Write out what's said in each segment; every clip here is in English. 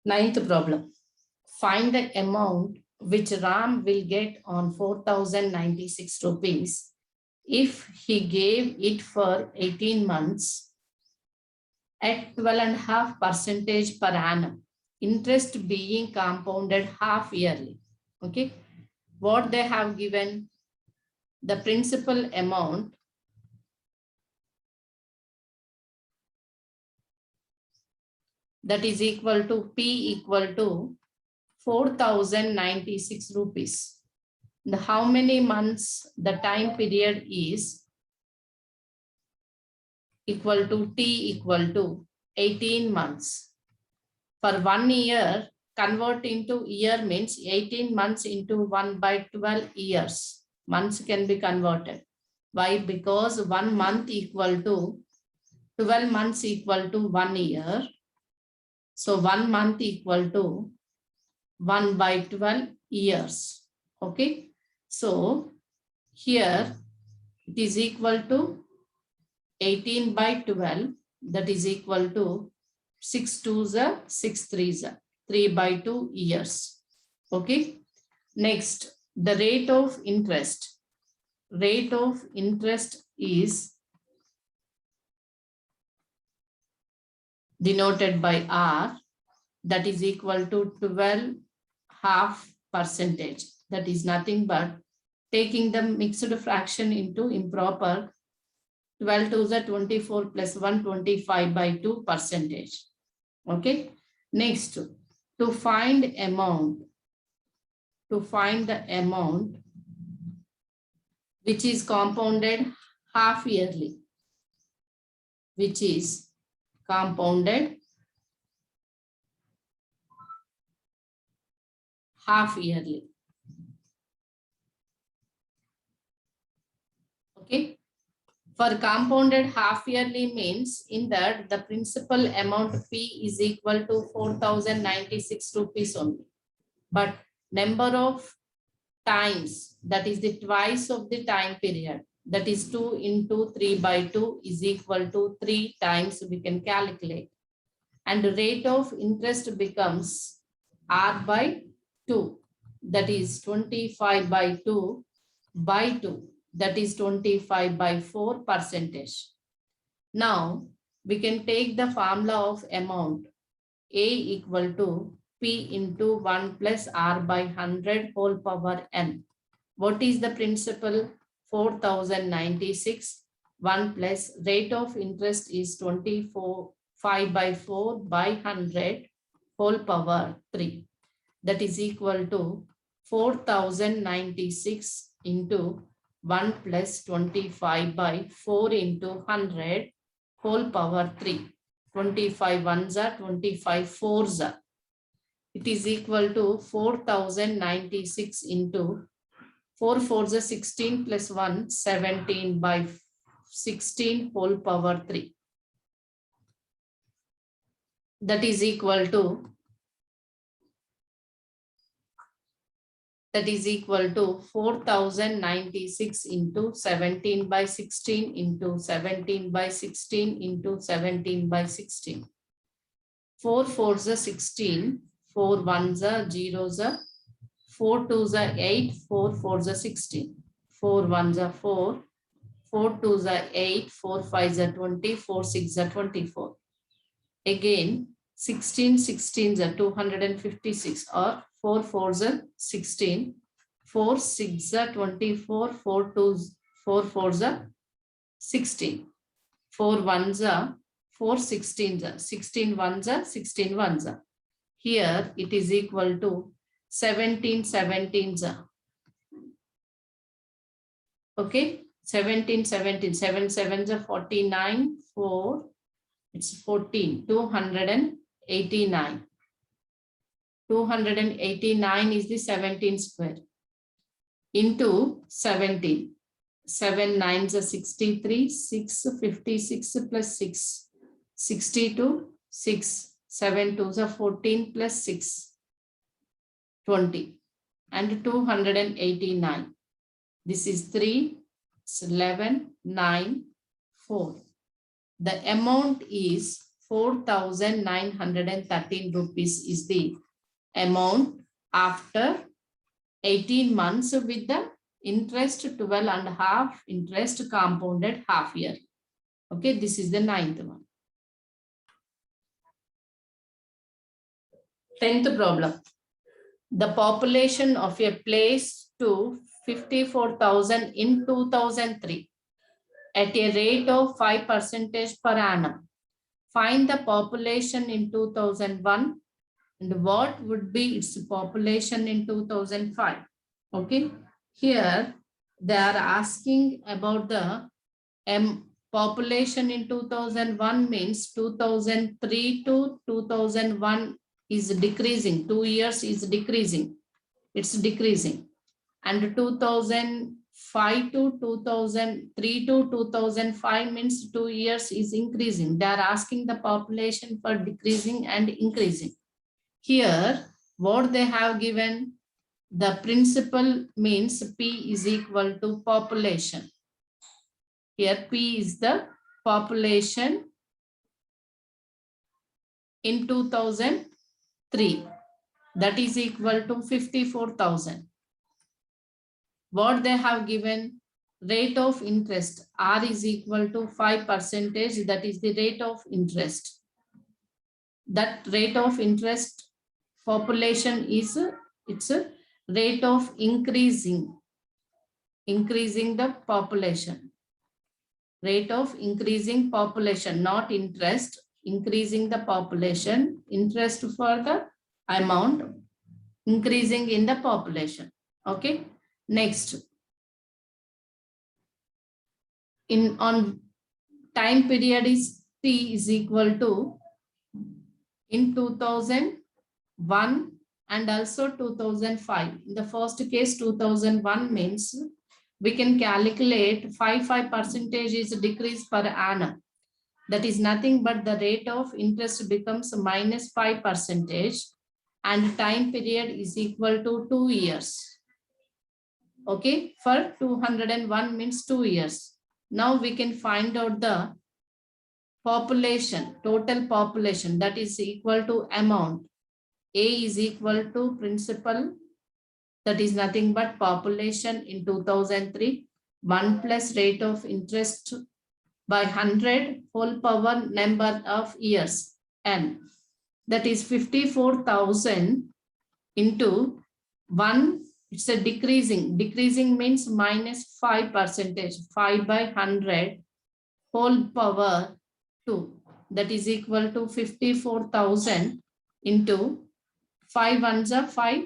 Ninth problem. Find the amount which Ram will get on 4,096 rupees if he gave it for 18 months at 12.5% per annum, interest being compounded half yearly. Okay, what they have given, the principal amount that is equal to P equal to 4,096 rupees. The how many months the time period is equal to T equal to 18 months. For 1 year, convert into year means 18 months into 1/12 years. Months can be converted. Why? Because 1 month equal to 12 months equal to 1 year. So 1 month equal to 1/12 years. Okay. So here it is equal to 18/12, that is equal to 6 2s are 6 3s are 3/2 years. Okay. Next, the rate of interest. Rate of interest is denoted by R, that is equal to 12.5%. That is nothing but taking the mixed fraction into improper. 12 2s are 24 plus 1, 25/2%. Okay. Next, to find amount, to find the amount which is compounded half yearly, which is compounded half yearly. Okay. For compounded half yearly means in that the principal amount P is equal to 4,096 rupees only. But number of times, that is the twice of the time period, that is 2 into 3/2 is equal to 3 times we can calculate. And the rate of interest becomes R/2, that is 25/2/2, that is 25/4%. Now we can take the formula of amount A equal to P into 1 plus R/100 whole power n. What is the principal? 4,096. 1 plus rate of interest is 25/4/100 whole power 3. That is equal to 4,096 into 1 plus 25/4 into 100 whole power 3. 25 ones are 25 fours are. It is equal to 4,096 into 4 fours are 16 plus 1, 17/16 whole power 3. That is equal to 4,096 into 17/16 into 17/16 into 17/16. 4 fours are 16, 4 ones are 0s are 4 2s are 8, 4 4s are 16, 4 ones are 4, 4 2s are 8, 4 5s are 20, 4 6s are 24. Again 16 16s are 256, or 4 4s are 16, 4 6s are 24, 4 2s 4 4s are 16, 4 1s are 4 16s are 16 1s are 16 1s are. Here it is equal to 17 17s are. Okay, 17 17, 7 7s are 49, 4, it's 14, 289. 289 is the 17 square into 17. 7 9s are 63, 6 56 plus 6, 62, 6, 7 2s are 14 plus 6, 20, and 289. This is 3, 11, 9, 4. The amount is 4,913 rupees is the amount after 18 months with the interest 12.5 interest compounded half year. Okay, this is the 9th one. 10th problem. The population of a place to 54,000 in 2003 at a rate of 5% per annum. Find the population in 2001 and what would be its population in 2005. Okay, here they are asking about the population in 2001 means 2003 to 2001 is decreasing, 2 years is decreasing, it's decreasing, and 2005 to 2003 to 2005 means 2 years is increasing. They are asking the population for decreasing and increasing. Here what they have given, the principal means P is equal to population. Here P is the population in 2003, that is equal to 54,000. What they have given, rate of interest R is equal to 5%, that is the rate of interest. That rate of interest population is, it's a rate of increasing the population. Rate of increasing population, not interest, increasing the population, interest for the amount, increasing in the population. Okay, next. On time period is T is equal to in 2001 and also 2005. In the first case, 2001 means we can calculate 5% is decrease per annum. That is nothing but the rate of interest becomes minus 5% and time period is equal to 2 years. Okay, for 201 means 2 years. Now we can find out the population, total population, that is equal to amount. A is equal to principal, that is nothing but population in 2003, 1 plus rate of interest by 100 whole power number of years, n, that is 54,000 into 1, it's a decreasing means minus 5%, 5 by 100 whole power 2, that is equal to 54,000 into 5 ones are 5,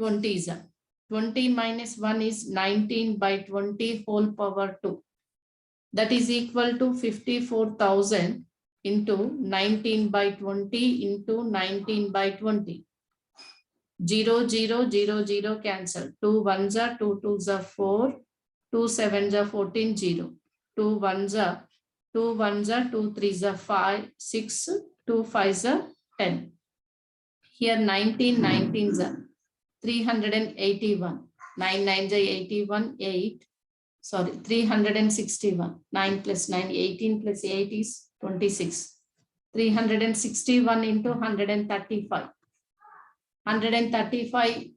20s are 20 minus 1 is 19 by 20 whole power 2, that is equal to 54,000 into 19 by 20 into 19 by 20. 0, 0, 0, 0 cancel. 2 1s are 2 2s are 4, 2 7s are 14, 0. 2 1s are 2 1s are 2 3s are 5, 6, 2 5s are 10. Here 19 19s are 381. 9 9s are 81, 8. Sorry, 361. 9 plus 9, 18 plus 8 is 26. 361 into 135. 135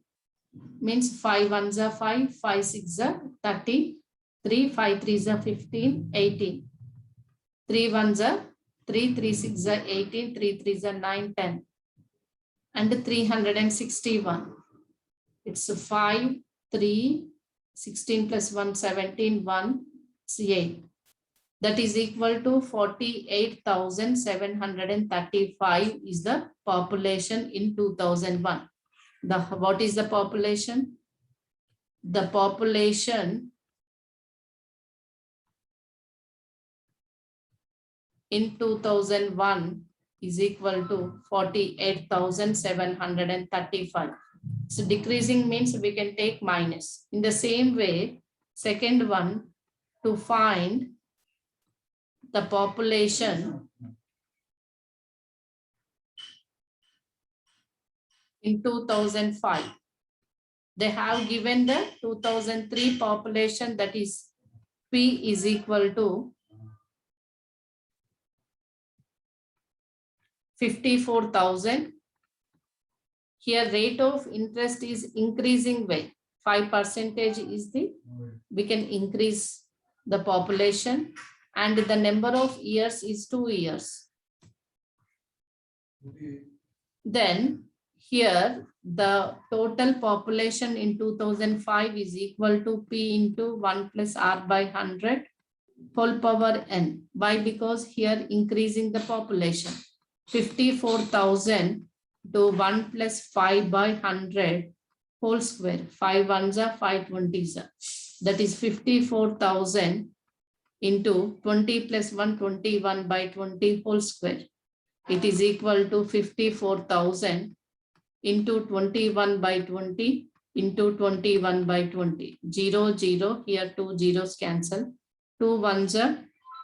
means 5 ones are 5, 5 6 are 30, 3 5 3s are 15, 18. 3 ones are 3, 3 6 are 18, 3 3s are 9, 10. And 361. It's 5, 3, 16 plus 1, 17, 1, 8. That is equal to 48,735 is the population in 2001. What is the population? The population in 2001 is equal to 48,735. So decreasing means we can take minus. In the same way, second one, to find the population in 2005. They have given the 2003 population, that is P is equal to 54,000. Here rate of interest is increasing way. 5% is the, we can increase the population, and the number of years is 2 years. Then here the total population in 2005 is equal to P into 1 plus R by 100 whole power N. Why? Because here increasing the population. 54,000 to 1 plus 5 by 100 whole square. 5 ones are 5 20s are. That is 54,000 into 20 plus 1 21 by 20 whole square. It is equal to 54,000 into 21 by 20 into 21 by 20. 0 0 here 2 zeros cancel. 2 ones are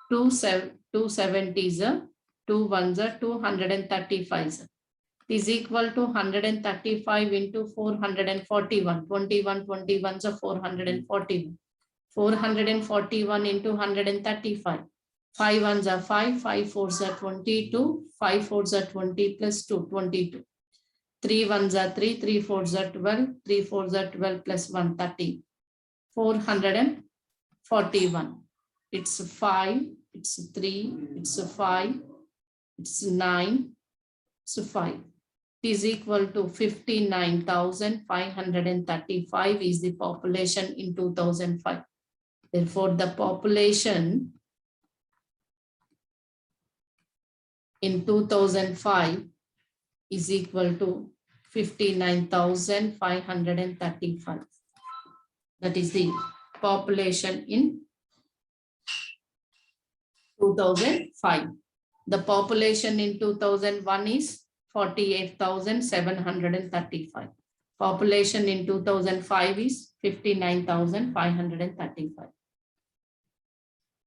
2 70s are 2 ones are 235. It is equal to 135 into 441. 21 21s are 441. 441 into 135. 5 ones are 5, 5 fours are 22, 5 fours are 20 plus 2, 22. 3 ones are 3, 3 fours are 12, 3 fours are 12 plus 1, 30. 441. It's 5, it's 3, it's 5, it's 9, it's 5. It is equal to 59,535 is the population in 2005. Therefore, the population in 2005 is equal to 59,535. That is the population in 2005. The population in 2001 is 48,735. Population in 2005 is 59,535.